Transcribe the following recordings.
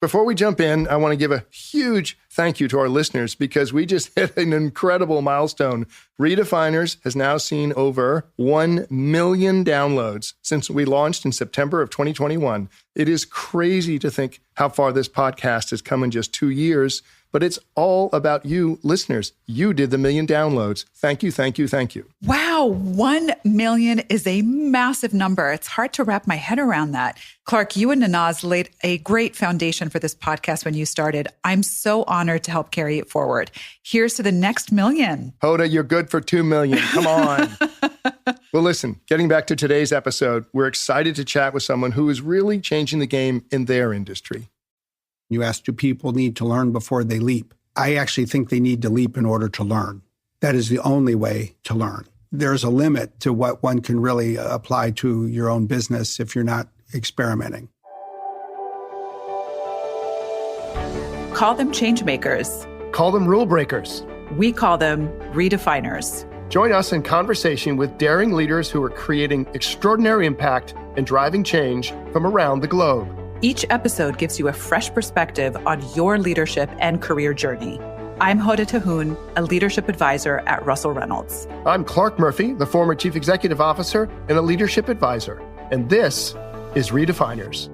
Before we jump in, I want to give a huge thank you to our listeners because we just hit an incredible milestone. Redefiners has now seen over 1 million downloads since we launched in September of 2021. It is crazy to think how far this podcast has come in just 2 years, but it's all about you listeners. You did the 1 million downloads. Thank you, thank you, thank you. Wow, 1 million is a massive number. It's hard to wrap my head around that. Clark, you and Nanaz laid a great foundation for this podcast when you started. I'm so honored to help carry it forward. Here's to the next 1 million. Hoda, you're good for 2 million. Come on. Well, listen, getting back to today's episode, we're excited to chat with someone who is really changing the game in their industry. You asked, do people need to learn before they leap? I actually think they need to leap in order to learn. That is the only way to learn. There's a limit to what one can really apply to your own business if you're not experimenting. Call them change makers. Call them rule breakers. We call them redefiners. Join us in conversation with daring leaders who are creating extraordinary impact and driving change from around the globe. Each episode gives you a fresh perspective on your leadership and career journey. I'm Hoda Tahoon, a leadership advisor at Russell Reynolds. I'm Clark Murphy, the former Chief Executive Officer and a leadership advisor. And this is Redefiners.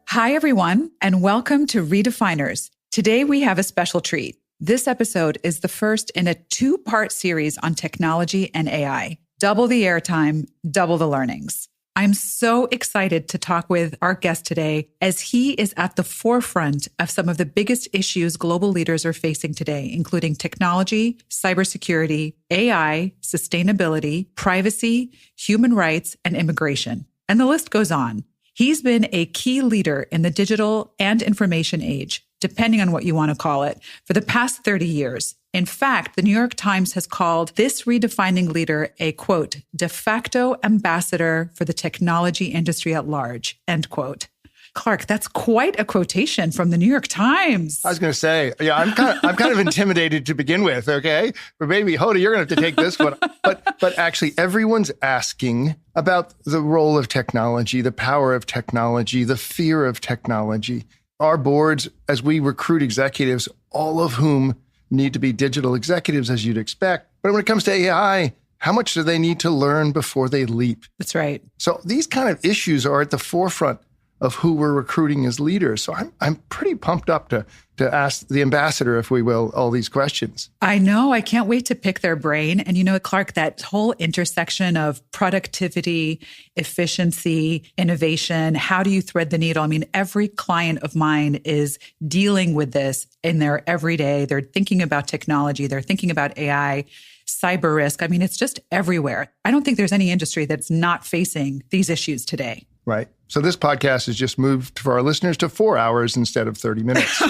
Hi, everyone, and welcome to Redefiners. Today, we have a special treat. This episode is the first in a 2-part series on technology and AI. Double the airtime, double the learnings. I'm so excited to talk with our guest today as he is at the forefront of some of the biggest issues global leaders are facing today, including technology, cybersecurity, AI, sustainability, privacy, human rights, and immigration. And the list goes on. He's been a key leader in the digital and information age, depending on what you want to call it, for the past 30 years. In fact, the New York Times has called this redefining leader a, quote, de facto ambassador for the technology industry at large, end quote. Clark, that's quite a quotation from the New York Times. I was going to say, yeah, I'm kind of intimidated to begin with, okay? But maybe, Hoda, you're going to have to take this one. But actually, everyone's asking about the role of technology, the power of technology, the fear of technology. Our boards, as we recruit executives, all of whom need to be digital executives, as you'd expect. But when it comes to AI, how much do they need to learn before they leap? That's right. So these kind of issues are at the forefront of who we're recruiting as leaders. So I'm pretty pumped up to ask the ambassador, if we will, all these questions. I know. I can't wait to pick their brain. And you know, Clark, that whole intersection of productivity, efficiency, innovation, how do you thread the needle? I mean, every client of mine is dealing with this in their everyday. They're thinking about technology. They're thinking about AI, cyber risk. I mean, it's just everywhere. I don't think there's any industry that's not facing these issues today. Right. So this podcast has just moved for our listeners to 4 hours instead of 30 minutes.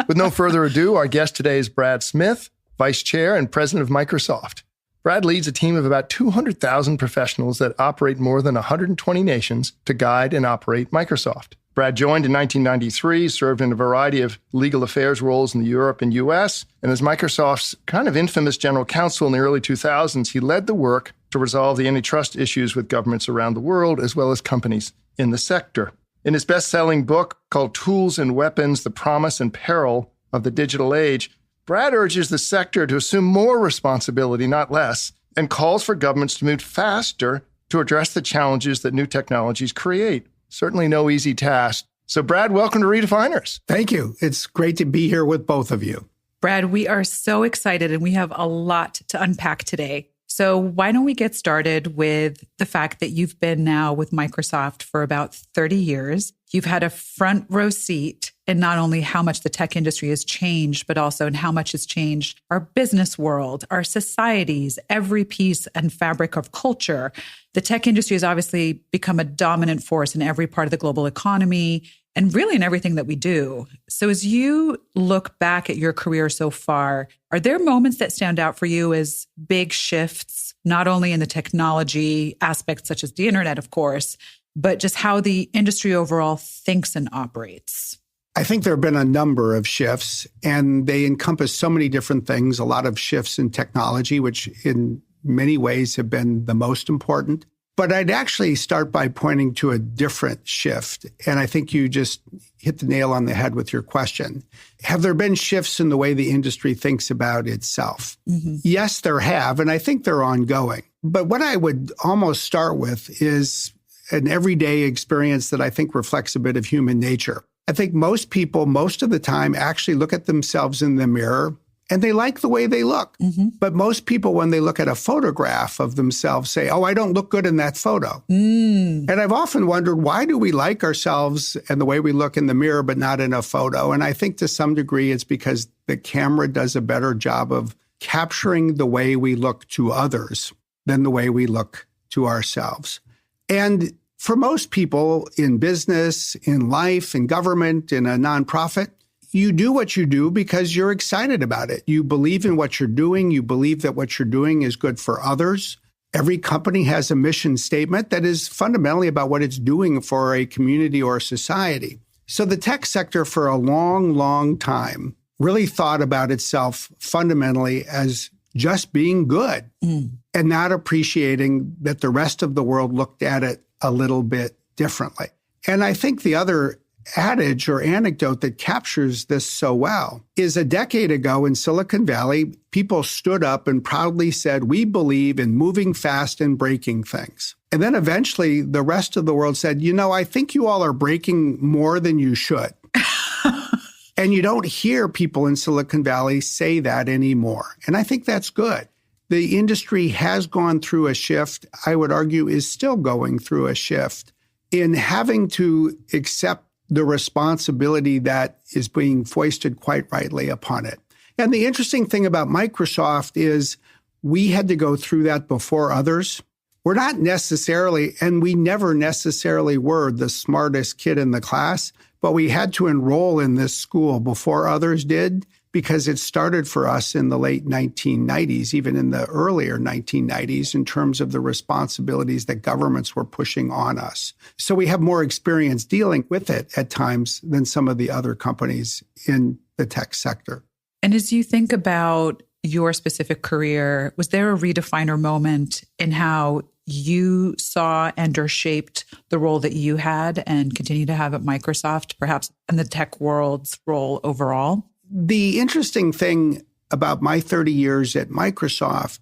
With no further ado, our guest today is Brad Smith, Vice Chair and President of Microsoft. Brad leads a team of about 200,000 professionals that operate more than 120 nations to guide and operate Microsoft. Brad joined in 1993, served in a variety of legal affairs roles in Europe and US, and as Microsoft's kind of infamous general counsel in the early 2000s, he led the work to resolve the antitrust issues with governments around the world, as well as companies in the sector. In his best-selling book called Tools and Weapons, The Promise and Peril of the Digital Age, Brad urges the sector to assume more responsibility, not less, and calls for governments to move faster to address the challenges that new technologies create. Certainly no easy task. So Brad, welcome to Redefiners. Thank you. It's great to be here with both of you. Brad, we are so excited and we have a lot to unpack today. So why don't we get started with the fact that you've been now with Microsoft for about 30 years. You've had a front row seat in not only how much the tech industry has changed, but also in how much it's changed our business world, our societies, every piece and fabric of culture. The tech industry has obviously become a dominant force in every part of the global economy and really in everything that we do. So as you look back at your career so far, are there moments that stand out for you as big shifts, not only in the technology aspects such as the internet, of course, but just how the industry overall thinks and operates? I think there have been a number of shifts, and they encompass so many different things, a lot of shifts in technology, which in many ways have been the most important. But I'd actually start by pointing to a different shift. And I think you just hit the nail on the head with your question. Have there been shifts in the way the industry thinks about itself? Mm-hmm. Yes, there have. And I think they're ongoing. But what I would almost start with is an everyday experience that I think reflects a bit of human nature. I think most people, most of the time, actually look at themselves in the mirror and they like the way they look. Mm-hmm. But most people, when they look at a photograph of themselves, say, oh, I don't look good in that photo. And I've often wondered, why do we like ourselves and the way we look in the mirror, but not in a photo? And I think to some degree, it's because the camera does a better job of capturing the way we look to others than the way we look to ourselves. And for most people in business, in life, in government, in a nonprofit, you do what you do because you're excited about it. You believe in what you're doing. You believe that what you're doing is good for others. Every company has a mission statement that is fundamentally about what it's doing for a community or a society. So the tech sector for a long, long time really thought about itself fundamentally as just being good and not appreciating that the rest of the world looked at it a little bit differently. And I think the other adage or anecdote that captures this so well is a decade ago in Silicon Valley, people stood up and proudly said, we believe in moving fast and breaking things. And then eventually the rest of the world said, I think you all are breaking more than you should. And you don't hear people in Silicon Valley say that anymore. And I think that's good. The industry has gone through a shift, I would argue is still going through a shift in having to accept the responsibility that is being foisted quite rightly upon it. And the interesting thing about Microsoft is we had to go through that before others. We're not necessarily, and we never necessarily were the smartest kid in the class, but we had to enroll in this school before others did because it started for us in the late 1990s, even in the earlier 1990s, in terms of the responsibilities that governments were pushing on us. So we have more experience dealing with it at times than some of the other companies in the tech sector. And as you think about your specific career, was there a redefiner moment in how you saw and or shaped the role that you had and continue to have at Microsoft, perhaps in the tech world's role overall? The interesting thing about my 30 years at Microsoft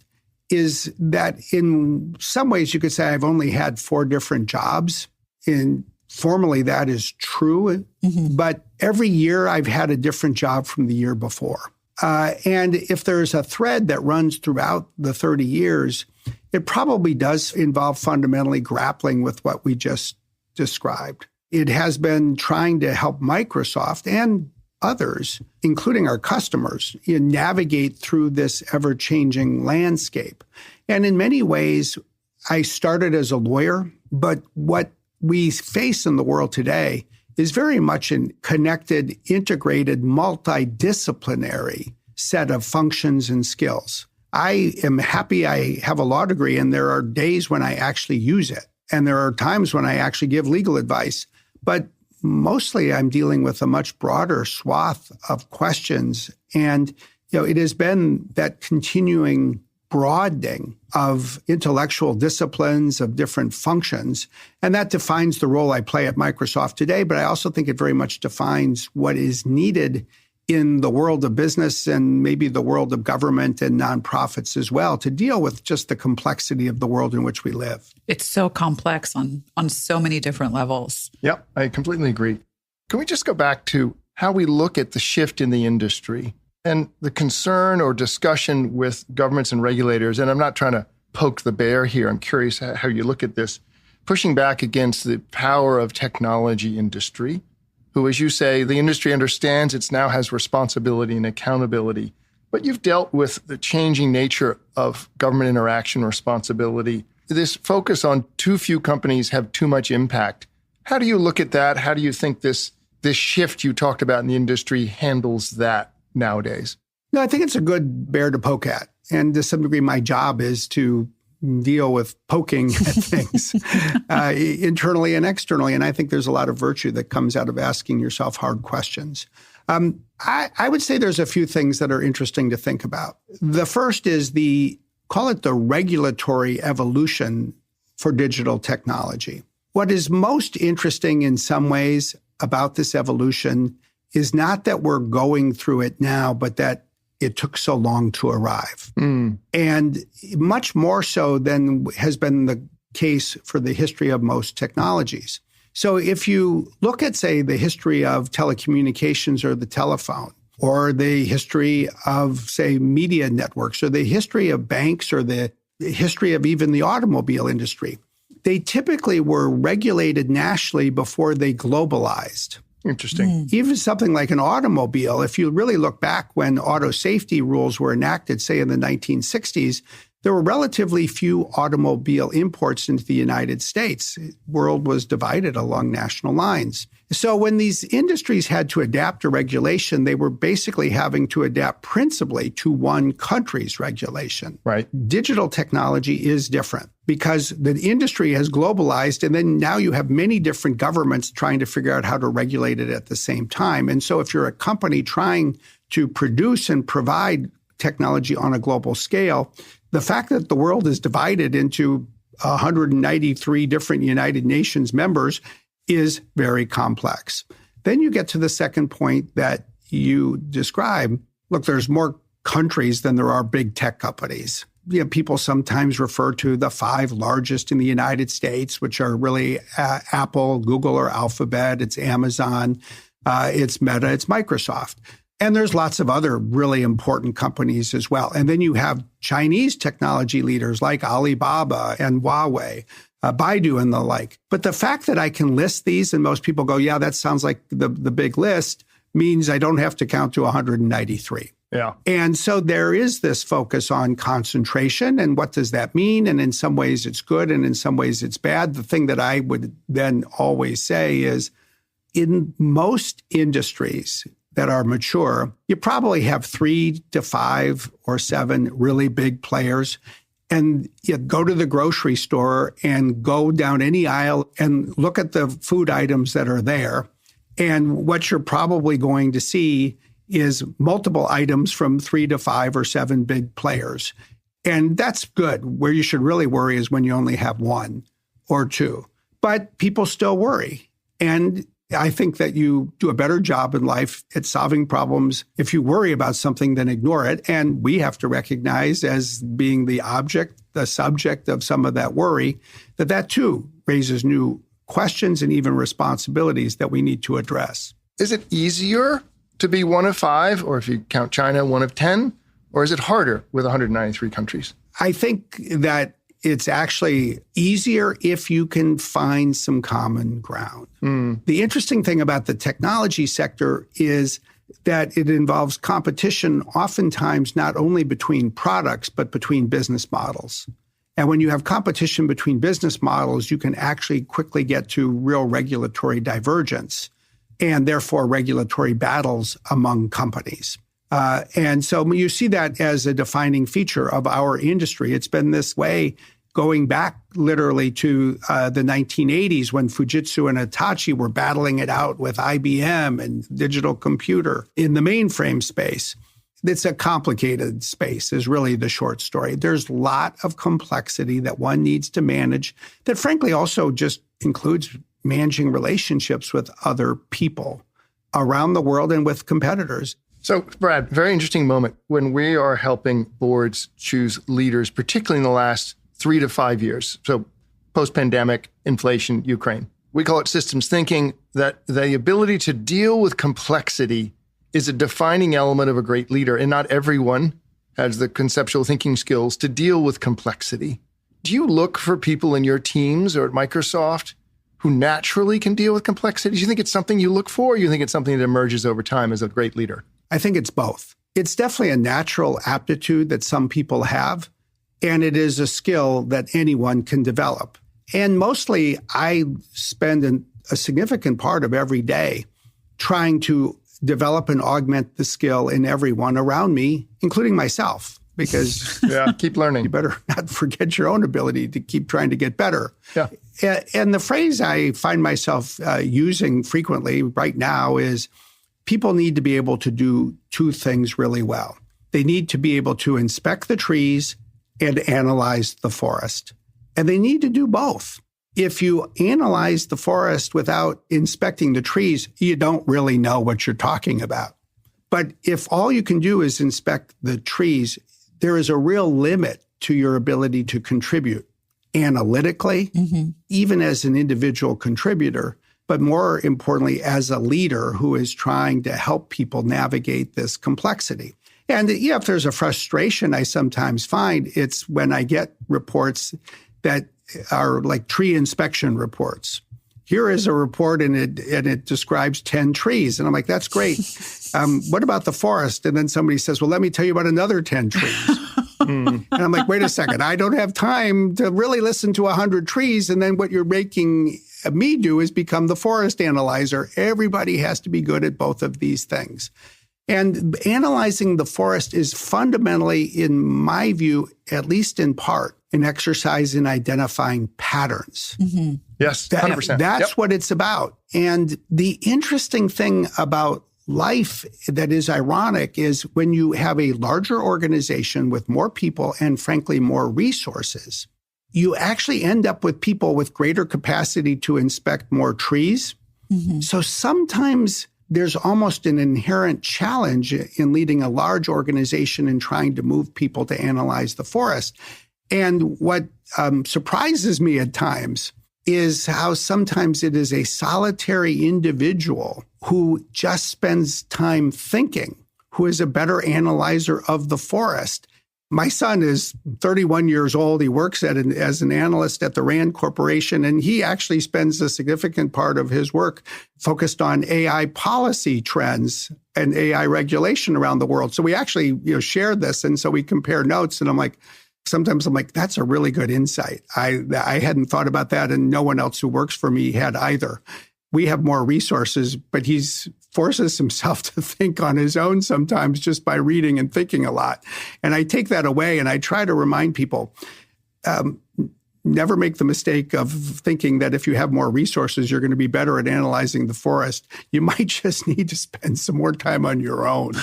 is that in some ways you could say I've only had 4 different jobs. And formally that is true, but every year I've had a different job from the year before. And if there's a thread that runs throughout the 30 years, it probably does involve fundamentally grappling with what we just described. It has been trying to help Microsoft and others, including our customers, navigate through this ever-changing landscape. And in many ways, I started as a lawyer, but what we face in the world today is very much a connected, integrated, multidisciplinary set of functions and skills. I am happy I have a law degree, and there are days when I actually use it. And there are times when I actually give legal advice. But mostly I'm dealing with a much broader swath of questions. And, it has been that continuing broadening of intellectual disciplines, of different functions. And that defines the role I play at Microsoft today. But I also think it very much defines what is needed in the world of business and maybe the world of government and nonprofits as well to deal with just the complexity of the world in which we live. It's so complex on so many different levels. Yep, I completely agree. Can we just go back to how we look at the shift in the industry and the concern or discussion with governments and regulators? And I'm not trying to poke the bear here. I'm curious how you look at this, pushing back against the power of technology industry, who, as you say, the industry understands it now has responsibility and accountability. But you've dealt with the changing nature of government interaction responsibility. This focus on too few companies have too much impact. How do you look at that? How do you think this shift you talked about in the industry handles that nowadays? No, I think it's a good bear to poke at. And to some degree, my job is to deal with poking at things internally and externally. And I think there's a lot of virtue that comes out of asking yourself hard questions. I would say there's a few things that are interesting to think about. The first is call it the regulatory evolution for digital technology. What is most interesting in some ways about this evolution is not that we're going through it now, but that it took so long to arrive. And much more so than has been the case for the history of most technologies. So if you look at, say, the history of telecommunications or the telephone, or the history of, say, media networks, or the history of banks, or the history of even the automobile industry, they typically were regulated nationally before they globalized. Interesting. Even something like an automobile, if you really look back when auto safety rules were enacted, say in the 1960s, there were relatively few automobile imports into the United States. The world was divided along national lines. So when these industries had to adapt to regulation, they were basically having to adapt principally to one country's regulation. Right. Digital technology is different because the industry has globalized, and then now you have many different governments trying to figure out how to regulate it at the same time. And so if you're a company trying to produce and provide technology on a global scale, the fact that the world is divided into 193 different United Nations members is very complex. Then you get to the second point that you describe. Look, there's more countries than there are big tech companies. People sometimes refer to the 5 largest in the United States, which are really Apple, Google, or Alphabet. It's Amazon, it's Meta, it's Microsoft. And there's lots of other really important companies as well. And then you have Chinese technology leaders like Alibaba and Huawei, Baidu and the like. But the fact that I can list these and most people go, yeah, that sounds like the big list, means I don't have to count to 193. Yeah. And so there is this focus on concentration. And what does that mean? And in some ways it's good and in some ways it's bad. The thing that I would then always say is in most industries that are mature, you probably have 3 to 5 or 7 really big players. And you go to the grocery store and go down any aisle and look at the food items that are there. And what you're probably going to see is multiple items from 3 to 5 or 7 big players. And that's good. Where you should really worry is when you only have 1 or 2. But people still worry. And I think that you do a better job in life at solving problems if you worry about something than ignore it. And we have to recognize, as being the subject of some of that worry, that too raises new questions and even responsibilities that we need to address. Is it easier to be one of 5, or if you count China, one of 10? Or is it harder with 193 countries? I think that it's actually easier if you can find some common ground. The interesting thing about the technology sector is that it involves competition oftentimes not only between products, but between business models. And when you have competition between business models, you can actually quickly get to real regulatory divergence and therefore regulatory battles among companies. And so you see that as a defining feature of our industry. It's been this way going back literally to the 1980s when Fujitsu and Hitachi were battling it out with IBM and digital computer in the mainframe space. It's a complicated space is really the short story. There's a lot of complexity that one needs to manage that frankly also just includes managing relationships with other people around the world and with competitors. So, Brad, very interesting moment when we are helping boards choose leaders, particularly in the last 3 to 5 years. So post-pandemic, inflation, Ukraine. We call it systems thinking, that the ability to deal with complexity is a defining element of a great leader. And not everyone has the conceptual thinking skills to deal with complexity. Do you look for people in your teams or at Microsoft who naturally can deal with complexity? Do you think it's something you look for, or you think it's something that emerges over time as a great leader? I think it's both. It's definitely a natural aptitude that some people have, and it is a skill that anyone can develop. And mostly, I spend a significant part of every day trying to develop and augment the skill in everyone around me, including myself, because keep learning. You better not forget your own ability to keep trying to get better. Yeah. And the phrase I find myself using frequently right now is people need to be able to do 2 things really well. They need to be able to inspect the trees and analyze the forest. And they need to do both. If you analyze the forest without inspecting the trees, you don't really know what you're talking about. But if all you can do is inspect the trees, there is a real limit to your ability to contribute analytically, even as an individual contributor, but more importantly, as a leader who is trying to help people navigate this complexity. And if there's a frustration I sometimes find, it's when I get reports that are like tree inspection reports. Here is a report and it describes 10 trees. And I'm like, that's great. What about the forest? And then somebody says, well, let me tell you about another 10 trees. And I'm like, wait a second. I don't have time to really listen to 100 trees. And then what you're making me do is become the forest analyzer. Everybody has to be good at both of these things. And analyzing the forest is fundamentally, in my view, at least in part, an exercise in identifying patterns. Yes, 100%. That's what it's about. And the interesting thing about life that is ironic is when you have a larger organization with more people and, frankly, more resources, you actually end up with people with greater capacity to inspect more trees. So sometimes there's almost an inherent challenge in leading a large organization and trying to move people to analyze the forest. And what surprises me at times is how sometimes it is a solitary individual who just spends time thinking, who is a better analyzer of the forest. My son is 31 years old. He works as an analyst at the Rand Corporation, and he actually spends a significant part of his work focused on AI policy trends and AI regulation around the world. So we actually shared this, and so we compare notes, and sometimes I'm like, that's a really good insight. I hadn't thought about that, and no one else who works for me had either. We have more resources, but he forces himself to think on his own sometimes just by reading and thinking a lot. And I take that away and I try to remind people, never make the mistake of thinking that if you have more resources, you're going to be better at analyzing the forest. You might just need to spend some more time on your own.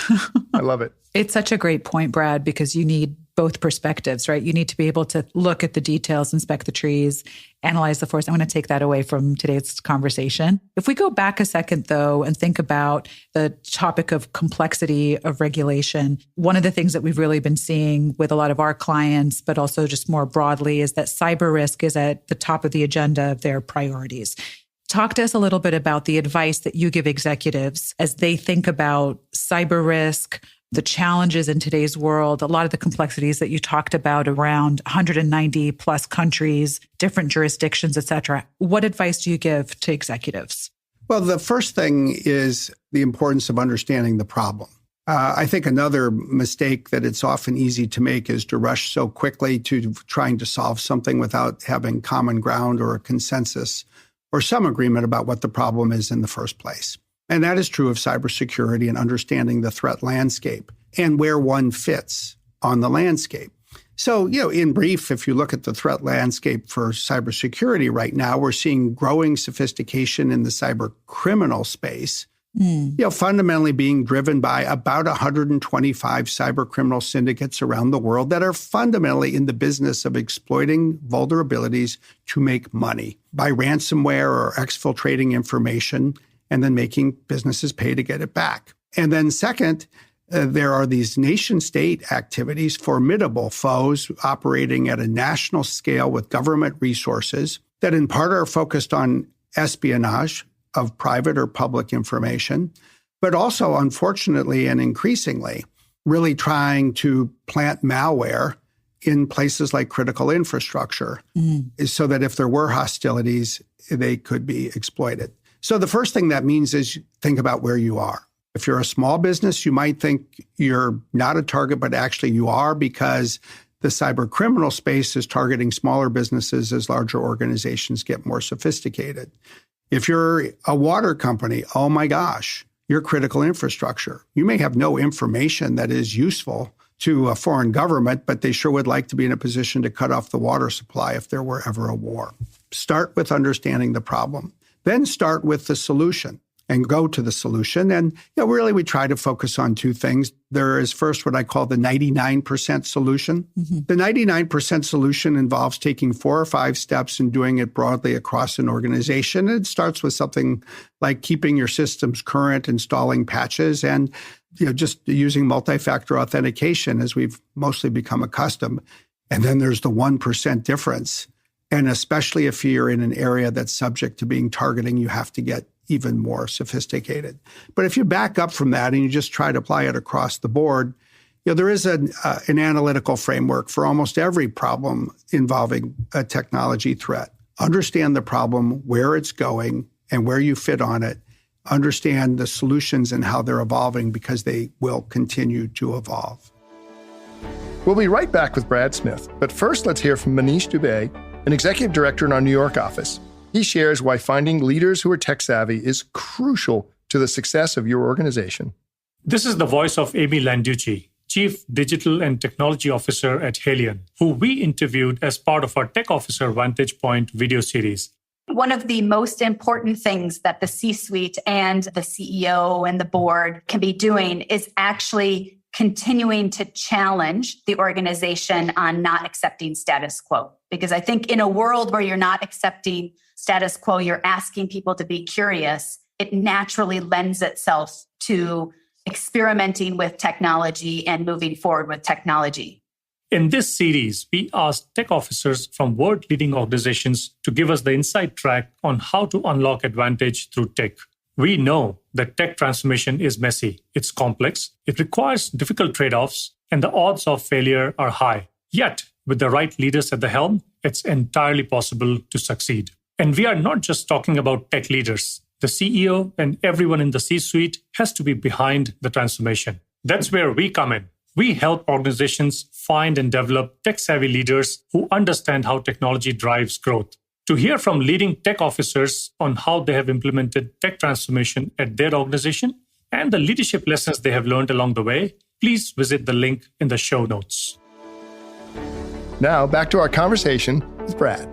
I love it. It's such a great point, Brad, because you need both perspectives, right? You need to be able to look at the details, inspect the trees, analyze the forest. I'm going to take that away from today's conversation. If we go back a second, though, and think about the topic of complexity of regulation, one of the things that we've really been seeing with a lot of our clients, but also just more broadly, is that cyber risk is at the top of the agenda of their priorities. Talk to us a little bit about the advice that you give executives as they think about cyber risk, the challenges in today's world, a lot of the complexities that you talked about around 190 plus countries, different jurisdictions, et cetera. What advice do you give to executives? Well, the first thing is the importance of understanding the problem. I think another mistake that it's often easy to make is to rush so quickly to trying to solve something without having common ground or a consensus or some agreement about what the problem is in the first place. And that is true of cybersecurity and understanding the threat landscape and where one fits on the landscape. So, in brief, if you look at the threat landscape for cybersecurity right now, we're seeing growing sophistication in the cyber criminal space, fundamentally being driven by about 125 cyber criminal syndicates around the world that are fundamentally in the business of exploiting vulnerabilities to make money by ransomware or exfiltrating information and then making businesses pay to get it back. And then second, there are these nation-state activities, formidable foes operating at a national scale with government resources that in part are focused on espionage of private or public information, but also, unfortunately and increasingly, really trying to plant malware in places like critical infrastructure so that if there were hostilities, they could be exploited. So the first thing that means is think about where you are. If you're a small business, you might think you're not a target, but actually you are because the cyber criminal space is targeting smaller businesses as larger organizations get more sophisticated. If you're a water company, oh my gosh, you're critical infrastructure. You may have no information that is useful to a foreign government, but they sure would like to be in a position to cut off the water supply if there were ever a war. Start with understanding the problem. Then start with the solution. and go to the solution. And really, we try to focus on two things. There is first what I call the 99% solution. The 99% solution involves taking 4 or 5 steps and doing it broadly across an organization. It starts with something like keeping your systems current, installing patches, and just using multi-factor authentication as we've mostly become accustomed. And then there's the 1% difference. And especially if you're in an area that's subject to being targeting, you have to get even more sophisticated. But if you back up from that and you just try to apply it across the board, there is an analytical framework for almost every problem involving a technology threat. Understand the problem, where it's going, and where you fit on it. Understand the solutions and how they're evolving, because they will continue to evolve. We'll be right back with Brad Smith. But first, let's hear from Manish Dubey, an executive director in our New York office. He shares why finding leaders who are tech-savvy is crucial to the success of your organization. This is the voice of Amy Landucci, Chief Digital and Technology Officer at Halion, who we interviewed as part of our Tech Officer Vantage Point video series. One of the most important things that the C-suite and the CEO and the board can be doing is actually continuing to challenge the organization on not accepting status quo. Because I think in a world where you're not accepting status quo, you're asking people to be curious, it naturally lends itself to experimenting with technology and moving forward with technology. In this series, we asked tech officers from world-leading organizations to give us the inside track on how to unlock advantage through tech. We know that tech transformation is messy, it's complex, it requires difficult trade-offs, and the odds of failure are high. Yet, with the right leaders at the helm, it's entirely possible to succeed. And we are not just talking about tech leaders. The CEO and everyone in the C-suite has to be behind the transformation. That's where we come in. We help organizations find and develop tech-savvy leaders who understand how technology drives growth. To hear from leading tech officers on how they have implemented tech transformation at their organization and the leadership lessons they have learned along the way, please visit the link in the show notes. Now, back to our conversation with Brad.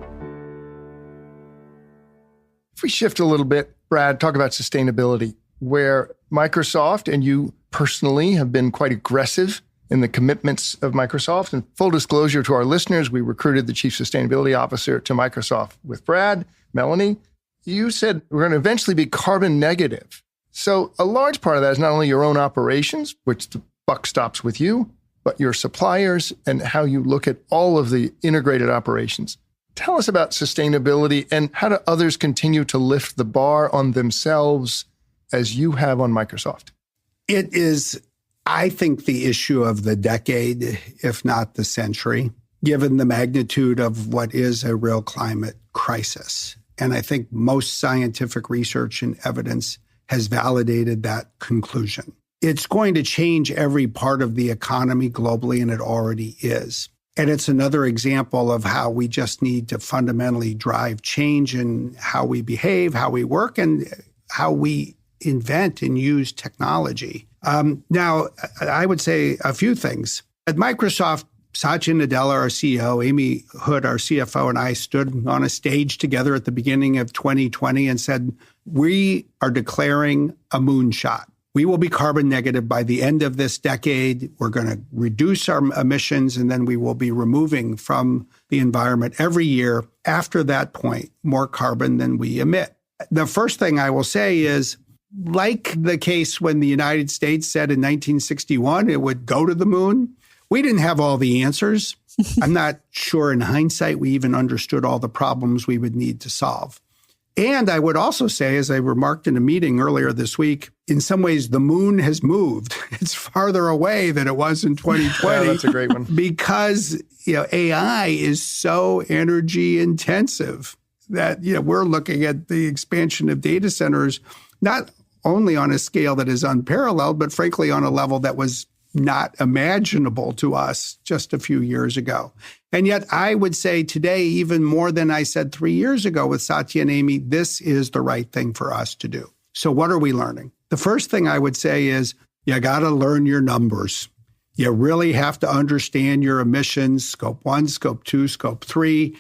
If we shift a little bit, Brad, talk about sustainability, where Microsoft and you personally have been quite aggressive in the commitments of Microsoft. And full disclosure to our listeners, we recruited the Chief Sustainability Officer to Microsoft with Brad. Melanie, you said we're going to eventually be carbon negative. So a large part of that is not only your own operations, which the buck stops with you, but your suppliers and how you look at all of the integrated operations. Tell us about sustainability and how do others continue to lift the bar on themselves as you have on Microsoft? It is, I think, the issue of the decade, if not the century, given the magnitude of what is a real climate crisis. And I think most scientific research and evidence has validated that conclusion. It's going to change every part of the economy globally, and it already is. And it's another example of how we just need to fundamentally drive change in how we behave, how we work, and how we invent and use technology. Now, I would say a few things. At Microsoft, Satya Nadella, our CEO, Amy Hood, our CFO, and I stood on a stage together at the beginning of 2020 and said, we are declaring a moonshot. We will be carbon negative by the end of this decade. We're going to reduce our emissions, and then we will be removing from the environment every year, after that point, more carbon than we emit. The first thing I will say is, like the case when the United States said in 1961 it would go to the moon, we didn't have all the answers. I'm not sure in hindsight we even understood all the problems we would need to solve. And I would also say, as I remarked in a meeting earlier this week, in some ways the moon has moved. It's farther away than it was in 2020. Yeah, that's a great one. Because AI is so energy intensive that we're looking at the expansion of data centers, not only on a scale that is unparalleled, but frankly on a level that was not imaginable to us just a few years ago. And yet I would say today, even more than I said 3 years ago with Satya and Amy, this is the right thing for us to do. So what are we learning? The first thing I would say is you got to learn your numbers. You really have to understand your emissions, scope 1, scope 2, scope 3,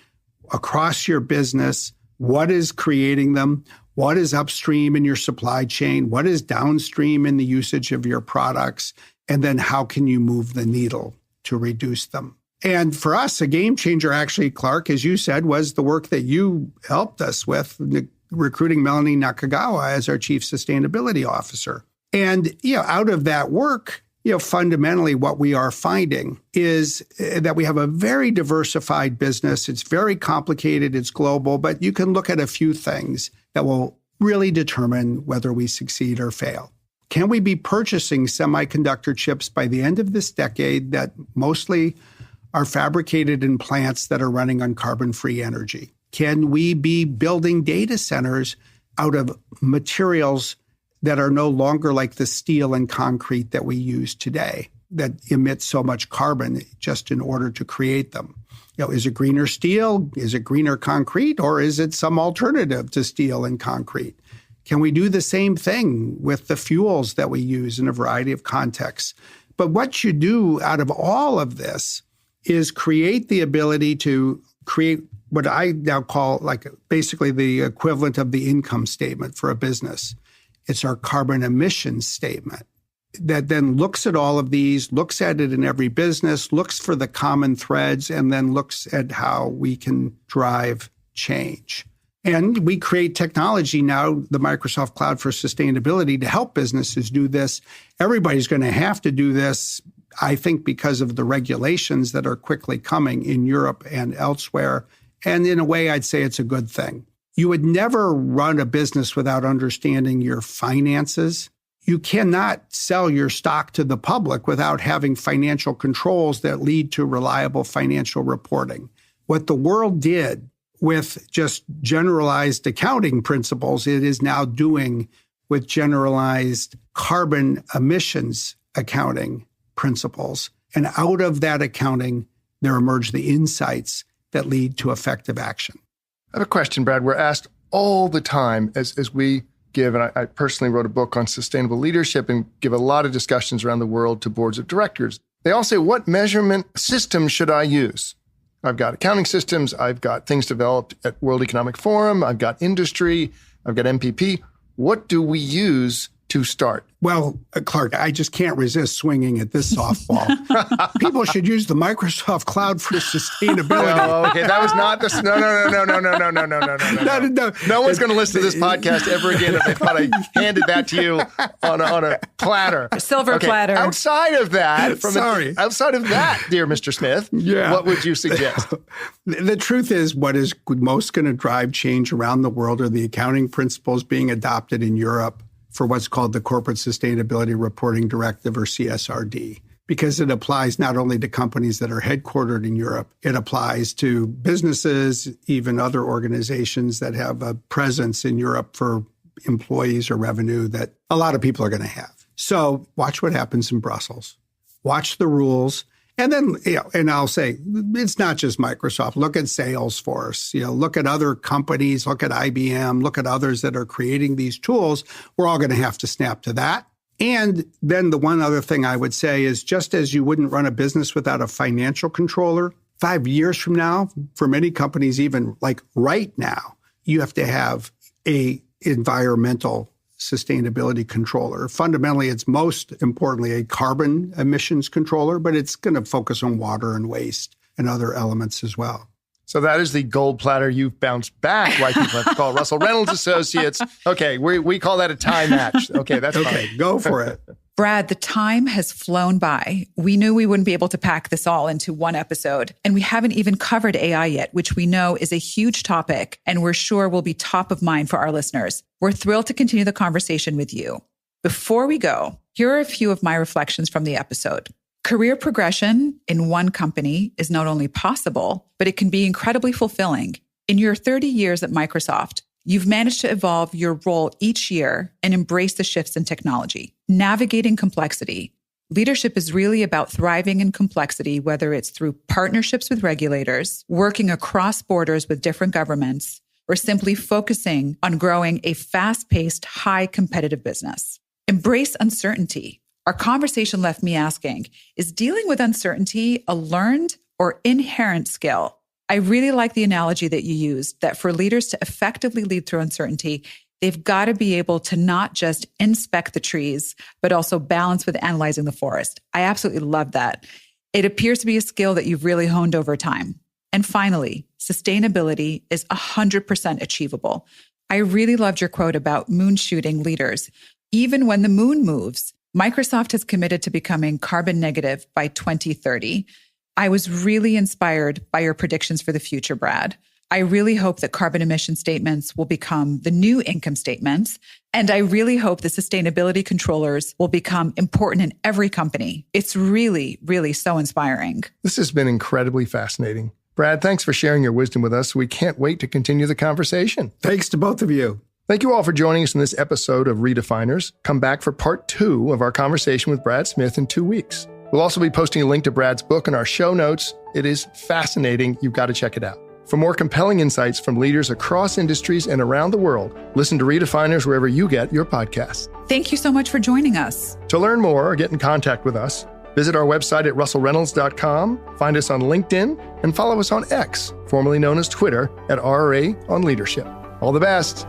across your business. What is creating them? What is upstream in your supply chain? What is downstream in the usage of your products? And then how can you move the needle to reduce them? And for us, a game changer, actually, Clark, as you said, was the work that you helped us with, recruiting Melanie Nakagawa as our Chief Sustainability Officer. And, out of that work, fundamentally what we are finding is that we have a very diversified business. It's very complicated. It's global, but you can look at a few things that will really determine whether we succeed or fail. Can we be purchasing semiconductor chips by the end of this decade that mostly are fabricated in plants that are running on carbon-free energy? Can we be building data centers out of materials that are no longer like the steel and concrete that we use today that emit so much carbon just in order to create them? Is it greener steel? Is it greener concrete? Or is it some alternative to steel and concrete? Can we do the same thing with the fuels that we use in a variety of contexts? But what you do out of all of this is create the ability to create what I now call basically the equivalent of the income statement for a business. It's our carbon emissions statement that then looks at all of these, looks at it in every business, looks for the common threads, and then looks at how we can drive change. And we create technology now, the Microsoft Cloud for Sustainability, to help businesses do this. Everybody's going to have to do this, I think, because of the regulations that are quickly coming in Europe and elsewhere. And in a way, I'd say it's a good thing. You would never run a business without understanding your finances. You cannot sell your stock to the public without having financial controls that lead to reliable financial reporting. What the world did with just generalized accounting principles, it is now doing with generalized carbon emissions accounting principles. And out of that accounting, there emerge the insights that lead to effective action. I have a question, Brad. We're asked all the time as we give, and I personally wrote a book on sustainable leadership and give a lot of discussions around the world to boards of directors. They all say, what measurement system should I use? I've got accounting systems. I've got things developed at World Economic Forum. I've got industry. I've got MPP. What do we use to start? Well, Clark, I just can't resist swinging at this softball. People should use the Microsoft Cloud for Sustainability. Oh, okay. That was not the... No. No one's going to listen to this podcast ever again if they thought I handed that to you on a platter. Silver platter. Outside of that, outside of that, dear Mr. Smith, what would you suggest? The truth is, what is most going to drive change around the world are the accounting principles being adopted in Europe for what's called the Corporate Sustainability Reporting Directive, or CSRD, because it applies not only to companies that are headquartered in Europe, it applies to businesses, even other organizations that have a presence in Europe for employees or revenue that a lot of people are going to have. So watch what happens in Brussels. Watch the rules. And then, and I'll say, it's not just Microsoft. Look at Salesforce, look at other companies, look at IBM, look at others that are creating these tools. We're all going to have to snap to that. And then the one other thing I would say is, just as you wouldn't run a business without a financial controller, 5 years from now, for many companies, even like right now, you have to have a environmental sustainability controller. Fundamentally, it's most importantly a carbon emissions controller, but it's going to focus on water and waste and other elements as well. So that is the gold platter you've bounced back, like people have to call Russell Reynolds Associates. Okay, we call that a tie match. Okay, that's okay. Fine. Go for it. Brad, the time has flown by. We knew we wouldn't be able to pack this all into one episode, and we haven't even covered AI yet, which we know is a huge topic, and we're sure will be top of mind for our listeners. We're thrilled to continue the conversation with you. Before we go, here are a few of my reflections from the episode. Career progression in one company is not only possible, but it can be incredibly fulfilling. In your 30 years at Microsoft, you've managed to evolve your role each year and embrace the shifts in technology. Navigating complexity. Leadership is really about thriving in complexity, whether it's through partnerships with regulators, working across borders with different governments, or simply focusing on growing a fast-paced, high-competitive business. Embrace uncertainty. Our conversation left me asking, is dealing with uncertainty a learned or inherent skill? I really like the analogy that you used, that for leaders to effectively lead through uncertainty, They've got to be able to not just inspect the trees, but also balance with analyzing the forest. I absolutely love that. It appears to be a skill that you've really honed over time. And finally, sustainability is 100% achievable. I really loved your quote about moon shooting leaders. Even when the moon moves, Microsoft has committed to becoming carbon negative by 2030. I was really inspired by your predictions for the future, Brad. I really hope that carbon emission statements will become the new income statements. And I really hope the sustainability controllers will become important in every company. It's really, really so inspiring. This has been incredibly fascinating. Brad, thanks for sharing your wisdom with us. We can't wait to continue the conversation. Thanks to both of you. Thank you all for joining us in this episode of Redefiners. Come back for part 2 of our conversation with Brad Smith in 2 weeks. We'll also be posting a link to Brad's book in our show notes. It is fascinating. You've got to check it out. For more compelling insights from leaders across industries and around the world, listen to Redefiners wherever you get your podcasts. Thank you so much for joining us. To learn more or get in contact with us, visit our website at russellreynolds.com, find us on LinkedIn, and follow us on X, formerly known as Twitter, at RRA on Leadership. All the best.